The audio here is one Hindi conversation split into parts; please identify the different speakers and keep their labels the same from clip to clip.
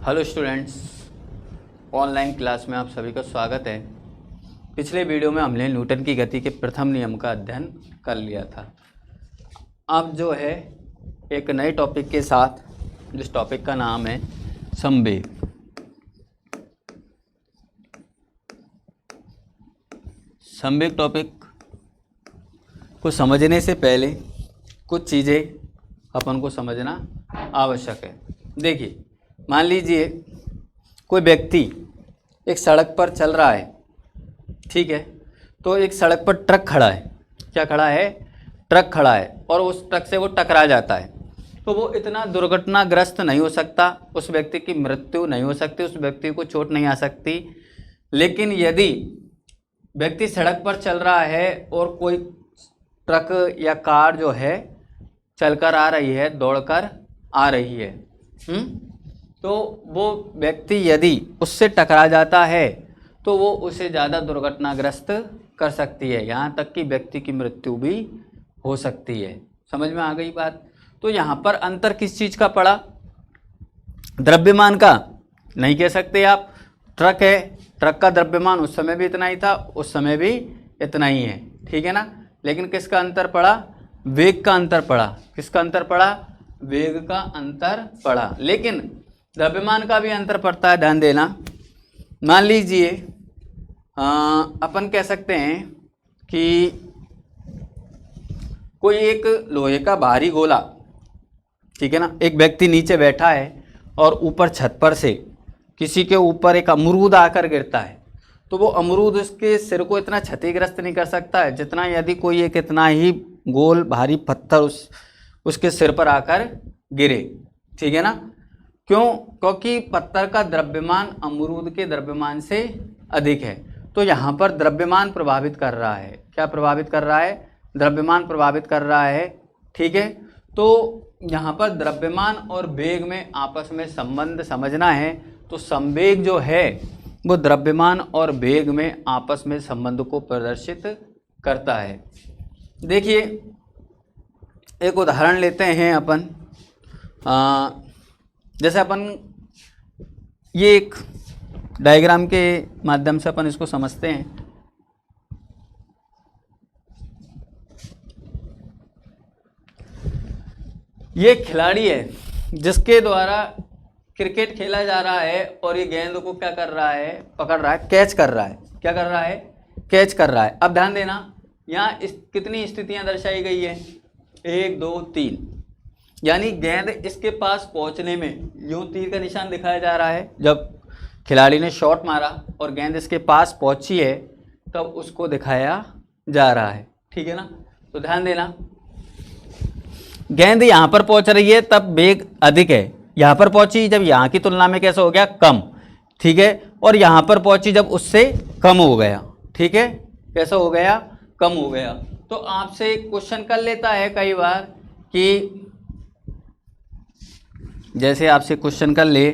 Speaker 1: हेलो स्टूडेंट्स, ऑनलाइन क्लास में आप सभी का स्वागत है। पिछले वीडियो में हमने न्यूटन की गति के प्रथम नियम का अध्ययन कर लिया था। अब जो है एक नए टॉपिक के साथ, जिस टॉपिक का नाम है संवेग। संवेग टॉपिक को समझने से पहले कुछ चीज़ें अपन को समझना आवश्यक है। देखिए, मान लीजिए कोई व्यक्ति एक सड़क पर चल रहा है, ठीक है। तो एक सड़क पर ट्रक खड़ा है। क्या खड़ा है? ट्रक खड़ा है और उस ट्रक से वो टकरा जाता है। तो वो इतना दुर्घटनाग्रस्त नहीं हो सकता, उस व्यक्ति की मृत्यु नहीं हो सकती, उस व्यक्ति को चोट नहीं आ सकती। लेकिन यदि व्यक्ति सड़क पर चल रहा है और कोई ट्रक या कार जो है चलकर आ रही है, दौड़कर आ रही है, तो वो व्यक्ति यदि उससे टकरा जाता है तो वो उसे ज़्यादा दुर्घटनाग्रस्त कर सकती है, यहाँ तक कि व्यक्ति की मृत्यु भी हो सकती है। समझ में आ गई बात? तो यहाँ पर अंतर किस चीज़ का पड़ा? द्रव्यमान का नहीं कह सकते आप। ट्रक है, ट्रक का द्रव्यमान उस समय भी इतना ही था, उस समय भी इतना ही है, ठीक है ना। लेकिन किसका अंतर पड़ा? वेग का अंतर पड़ा। किसका अंतर पड़ा? वेग का अंतर पड़ा। लेकिन द्रव्यमान का भी अंतर पड़ता है, ध्यान देना। मान लीजिए अपन कह सकते हैं कि कोई एक लोहे का भारी गोला, ठीक है ना, एक व्यक्ति नीचे बैठा है और ऊपर छत पर से किसी के ऊपर एक अमरूद आकर गिरता है। तो वो अमरूद उसके सिर को इतना क्षतिग्रस्त नहीं कर सकता है जितना यदि कोई एक इतना ही गोल भारी पत्थर उसके सिर पर आकर गिरे, ठीक है ना। क्यों? क्योंकि पत्थर का द्रव्यमान अमरूद के द्रव्यमान से अधिक है। तो यहाँ पर द्रव्यमान प्रभावित कर रहा है। क्या प्रभावित कर रहा है? द्रव्यमान प्रभावित कर रहा है, ठीक है। तो यहाँ पर द्रव्यमान और वेग में आपस में संबंध समझना है। तो संवेग जो है वो द्रव्यमान और वेग में आपस में संबंध को प्रदर्शित करता है। देखिए, एक उदाहरण लेते हैं अपन। जैसे अपन ये एक डायग्राम के माध्यम से अपन इसको समझते हैं। ये खिलाड़ी है जिसके द्वारा क्रिकेट खेला जा रहा है और ये गेंद को क्या कर रहा है? पकड़ रहा है, कैच कर रहा है। क्या कर रहा है? कैच कर रहा है। अब ध्यान देना, यहाँ कितनी स्थितियां दर्शाई गई है? 1 2 3। यानी गेंद इसके पास पहुंचने में यूं तीर का निशान दिखाया जा रहा है। जब खिलाड़ी ने शॉट मारा और गेंद इसके पास पहुंची है तब उसको दिखाया जा रहा है, ठीक है ना। तो ध्यान देना, गेंद यहाँ पर पहुंच रही है तब वेग अधिक है। यहाँ पर पहुंची जब यहाँ की तुलना में कैसा हो गया? कम, ठीक है। और यहाँ पर पहुंची जब उससे कम हो गया, ठीक है। कैसा हो गया? कम हो गया। तो आपसे क्वेश्चन कर लेता है कई बार कि जैसे आपसे क्वेश्चन कर ले,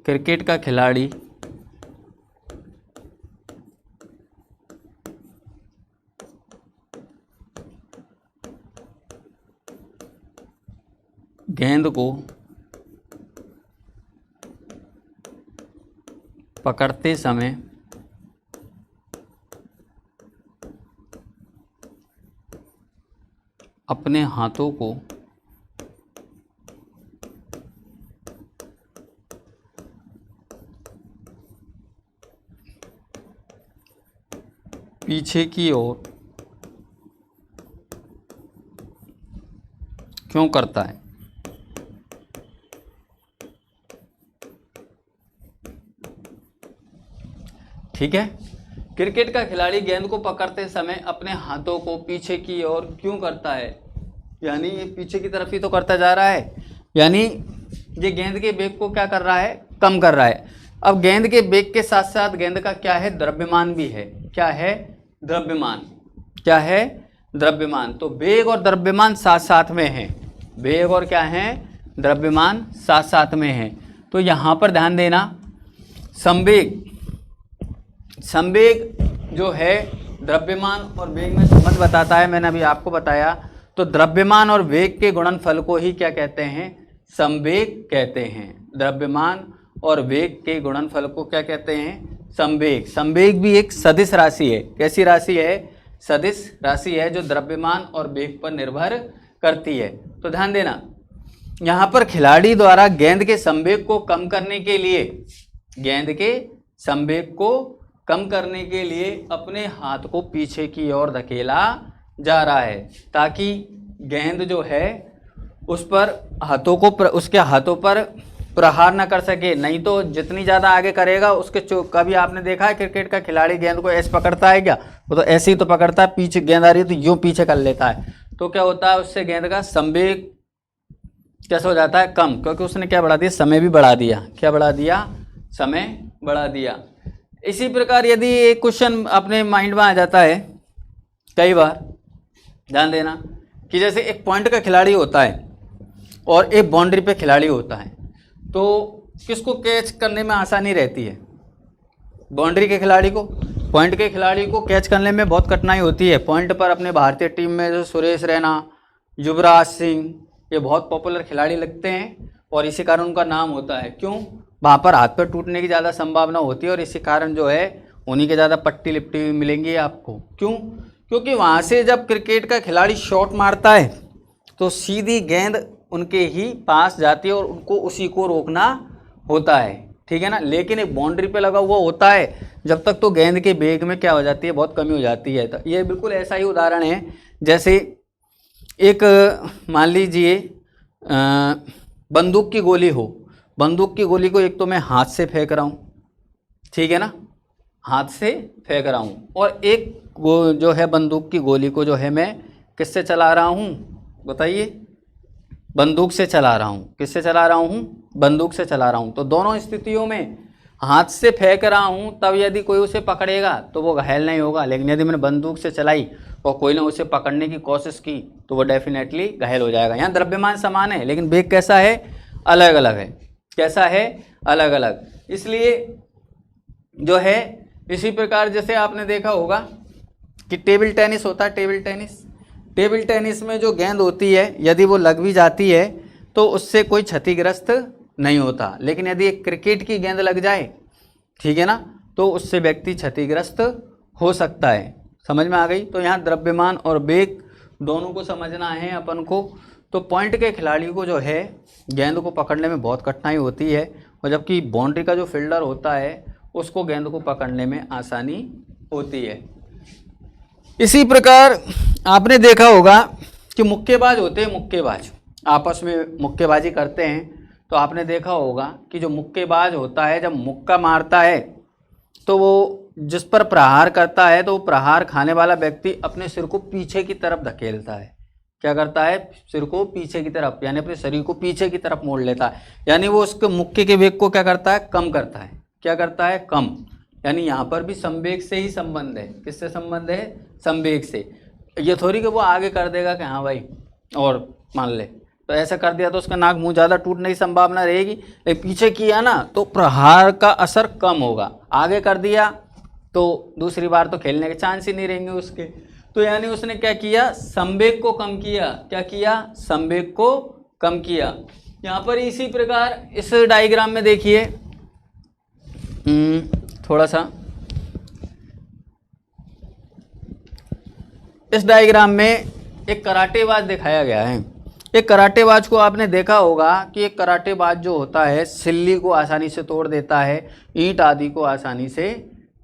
Speaker 1: क्रिकेट का खिलाड़ी गेंद को पकड़ते समय अपने हाथों को पीछे की ओर क्यों करता है? ठीक है। क्रिकेट का खिलाड़ी गेंद को पकड़ते समय अपने हाथों को पीछे की ओर क्यों करता है? यानी ये पीछे की तरफ ही तो करता जा रहा है, यानी ये गेंद के वेग को क्या कर रहा है? कम कर रहा है। अब गेंद के वेग के साथ साथ गेंद का क्या है? द्रव्यमान भी है। क्या है? द्रव्यमान। क्या है? द्रव्यमान। तो वेग और द्रव्यमान साथ साथ में है। वेग और क्या है? द्रव्यमान साथ साथ में है। तो यहाँ पर ध्यान देना, संवेग जो है द्रव्यमान और वेग में संबंध बताता है, मैंने अभी आपको बताया। तो द्रव्यमान और वेग के गुणनफल को ही क्या कहते हैं? संवेग कहते हैं। द्रव्यमान और वेग के गुणनफल को क्या कहते हैं? संवेग। संवेग भी एक सदिश राशि है। कैसी राशि है? सदिश राशि है, जो द्रव्यमान और वेग पर निर्भर करती है। तो ध्यान देना, यहाँ पर खिलाड़ी द्वारा गेंद के संवेग को कम करने के लिए, गेंद के संवेग को कम करने के लिए अपने हाथ को पीछे की ओर धकेला जा रहा है, ताकि गेंद जो है उस पर हाथों को उसके हाथों पर प्रहार न कर सके। नहीं तो जितनी ज़्यादा आगे करेगा उसके कभी आपने देखा है क्रिकेट का खिलाड़ी गेंद को ऐसे पकड़ता है क्या? वो तो ऐसे ही तो पकड़ता है, पीछे गेंद आ रही है तो यूँ पीछे कर लेता है। तो क्या होता है, उससे गेंद का संवेग कैसा हो जाता है? कम, क्योंकि उसने क्या बढ़ा दिया? समय भी बढ़ा दिया। क्या बढ़ा दिया? समय बढ़ा दिया। इसी प्रकार यदि एक क्वेश्चन अपने माइंड में आ जाता है कई बार, ध्यान देना, कि जैसे एक पॉइंट का खिलाड़ी होता है और एक बाउंड्री पे खिलाड़ी होता है, तो किसको कैच करने में आसानी रहती है? बाउंड्री के खिलाड़ी को। पॉइंट के खिलाड़ी को कैच करने में बहुत कठिनाई होती है। पॉइंट पर अपने भारतीय टीम में जो सुरेश रैना, युवराज सिंह, ये बहुत पॉपुलर खिलाड़ी लगते हैं और इसी कारण उनका नाम होता है। क्यों? वहाँ पर हाथ पर टूटने की ज़्यादा संभावना होती है और इसी कारण जो है उन्हीं के ज़्यादा पट्टी लिपटी मिलेंगी आपको। क्यों? क्योंकि वहाँ से जब क्रिकेट का खिलाड़ी शॉट मारता है तो सीधी गेंद उनके ही पास जाती है और उनको उसी को रोकना होता है, ठीक है ना। लेकिन एक बाउंड्री पे लगा हुआ होता है, जब तक तो गेंद के वेग में क्या हो जाती है? बहुत कमी हो जाती है। तो ये बिल्कुल ऐसा ही उदाहरण है, जैसे एक मान लीजिए बंदूक की गोली हो। बंदूक की गोली को एक तो मैं हाथ से फेंक रहा हूँ, ठीक है ना, हाथ से फेंक रहा हूँ, और एक जो है बंदूक की गोली को जो है मैं किससे चला रहा हूँ? बताइए। बंदूक से चला रहा हूँ। किससे चला रहा हूँ? बंदूक से चला रहा हूँ। तो दोनों स्थितियों में हाथ से फेंक रहा हूँ, तब यदि कोई उसे पकड़ेगा तो वो घायल नहीं होगा। लेकिन यदि मैंने बंदूक से चलाई और कोई ने उसे पकड़ने की कोशिश की तो वो डेफिनेटली घायल हो जाएगा। यहाँ द्रव्यमान समान है लेकिन वेग कैसा है? अलग अलग है। कैसा है? अलग अलग। इसलिए जो है इसी प्रकार जैसे आपने देखा होगा कि टेबल टेनिस होता है। टेबल टेनिस में जो गेंद होती है यदि वो लग भी जाती है तो उससे कोई क्षतिग्रस्त नहीं होता। लेकिन यदि एक क्रिकेट की गेंद लग जाए, ठीक है ना, तो उससे व्यक्ति क्षतिग्रस्त हो सकता है। समझ में आ गई? तो यहाँ द्रव्यमान और वेग दोनों को समझना है अपन को। तो पॉइंट के खिलाड़ी को जो है गेंद को पकड़ने में बहुत कठिनाई होती है, और जबकि बाउंड्री का जो फील्डर होता है उसको गेंद को पकड़ने में आसानी होती है। इसी प्रकार आपने देखा होगा कि मुक्केबाज होते हैं, मुक्केबाज आपस में मुक्केबाजी करते हैं। तो आपने देखा होगा कि जो मुक्केबाज होता है जब मुक्का मारता है तो वो जिस पर प्रहार करता है तो वो प्रहार खाने वाला व्यक्ति अपने सिर को पीछे की तरफ धकेलता है। क्या करता है? सिर को पीछे की तरफ, यानी अपने शरीर को पीछे की तरफ मोड़ लेता है। यानी वो उसके मुक्के के वेग को क्या करता है? कम करता है। क्या करता है? कम। यानी यहाँ पर भी संवेग से ही संबंध है। किससे संबंध है? संवेग से। ये थोड़ी कि वो आगे कर देगा कि हाँ भाई और मान ले, तो ऐसा कर दिया तो उसका नाक मुंह ज़्यादा टूटने की संभावना रहेगी। लेकिन पीछे किया ना तो प्रहार का असर कम होगा। आगे कर दिया तो दूसरी बार तो खेलने के चांस ही नहीं रहेंगे उसके। तो यानी उसने क्या किया? संवेग को कम किया। क्या किया? संवेग को कम किया। यहाँ पर इसी प्रकार इस डायग्राम में देखिए, थोड़ा सा इस डायग्राम में एक कराटेबाज दिखाया गया है। एक कराटेबाज को आपने देखा होगा कि एक कराटेबाज जो होता है सिल्ली को आसानी से तोड़ देता है, ईंट आदि को आसानी से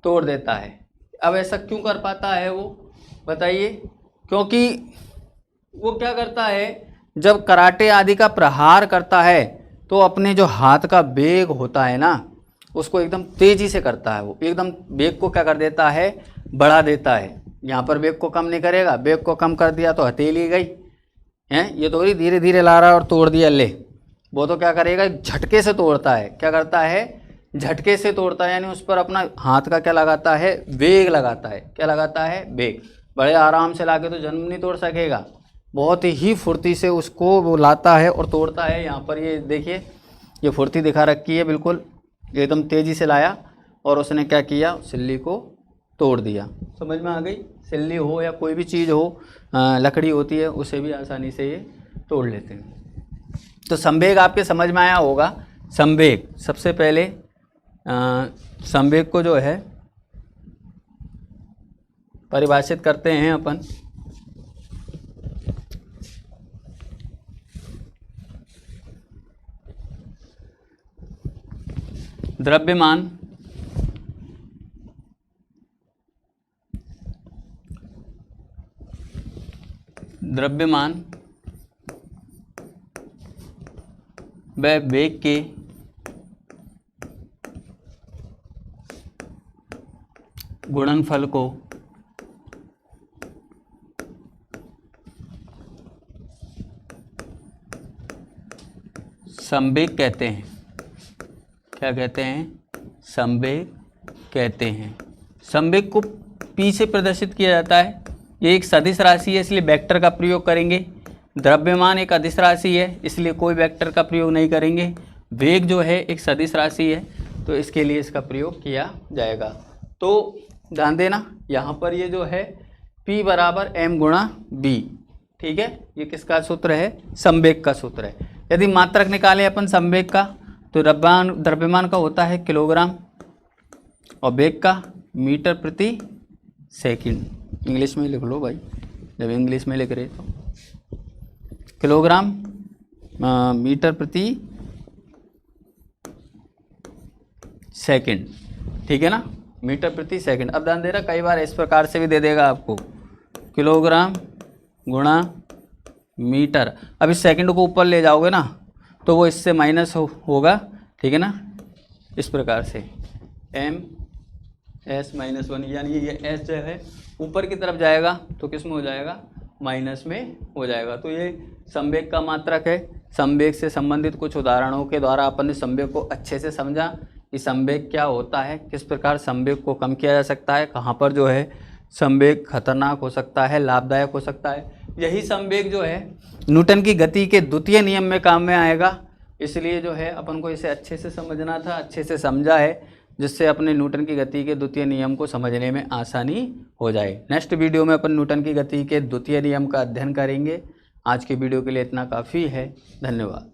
Speaker 1: तोड़ देता है। अब ऐसा क्यों कर पाता है वो? बताइए। क्योंकि वो क्या करता है, जब कराटे आदि का प्रहार करता है तो अपने जो हाथ का वेग होता है ना उसको एकदम तेज़ी से करता है। वो एकदम वेग को क्या कर देता है? बढ़ा देता है। यहाँ पर वेग को कम नहीं करेगा। वेग को कम कर दिया तो हथेली गई हैं, ये तो धीरे धीरे ला रहा है और तोड़ दिया ले। वो तो क्या करेगा? झटके से तोड़ता है। क्या करता है? झटके से तोड़ता है। यानी उस पर अपना हाथ का क्या लगाता है? वेग लगाता है। क्या लगाता है? वेग। बड़े आराम से लाके तो जन्म नहीं तोड़ सकेगा, बहुत ही फुर्ती से उसको वो लाता है और तोड़ता है। यहाँ पर ये देखिए, ये फुर्ती दिखा रखी है, बिल्कुल एकदम तेज़ी से लाया और उसने क्या किया? सिल्ली को तोड़ दिया। समझ में आ गई। सिल्ली हो या कोई भी चीज़ हो, लकड़ी होती है, उसे भी आसानी से ये तोड़ लेते हैं। तो संवेग आपके समझ में आया होगा। संवेग, सबसे पहले संवेग को जो है परिभाषित करते हैं अपन। द्रव्यमान व वेग के गुणनफल को संवेग कहते हैं। क्या कहते हैं? संवेग कहते हैं। संवेग को P से प्रदर्शित किया जाता है। ये एक सदिश राशि है, इसलिए वेक्टर का प्रयोग करेंगे। द्रव्यमान एक अदिश राशि है, इसलिए कोई वेक्टर का प्रयोग नहीं करेंगे। वेग जो है एक सदिश राशि है, तो इसके लिए इसका प्रयोग किया जाएगा। तो ध्यान देना, यहाँ पर ये जो है P बराबर m गुणा B, ठीक है। ये किसका सूत्र है? संवेग का सूत्र है। यदि मात्रक निकालें अपन संवेग का, तो द्रव्यमान का होता है किलोग्राम और वेग का मीटर प्रति सेकंड। इंग्लिश में लिख लो भाई, जब इंग्लिश में लिख रहे तो किलोग्राम मीटर प्रति सेकंड, ठीक है ना, मीटर प्रति सेकंड। अब ध्यान दे रहा, कई बार इस प्रकार से भी दे देगा आपको, किलोग्राम गुणा मीटर। अब इस सेकंड को ऊपर ले जाओगे ना, तो वो इससे माइनस होगा, ठीक है ना, इस प्रकार से ms -1, यानी ये s जो है ऊपर की तरफ जाएगा तो किस में हो जाएगा? माइनस में हो जाएगा। तो ये संवेग का मात्रक है। संवेग से संबंधित कुछ उदाहरणों के द्वारा अपन ने संवेग को अच्छे से समझा कि संवेग क्या होता है, किस प्रकार संवेग को कम किया जा सकता है, कहाँ पर जो है संवेग खतरनाक हो सकता है, लाभदायक हो सकता है। यही संवेग जो है न्यूटन की गति के द्वितीय नियम में काम में आएगा। इसलिए जो है अपन को इसे अच्छे से समझना था, अच्छे से समझा है, जिससे अपने न्यूटन की गति के द्वितीय नियम को समझने में आसानी हो जाए। नेक्स्ट वीडियो में अपन न्यूटन की गति के द्वितीय नियम का अध्ययन करेंगे। आज के वीडियो के लिए इतना काफ़ी है। धन्यवाद।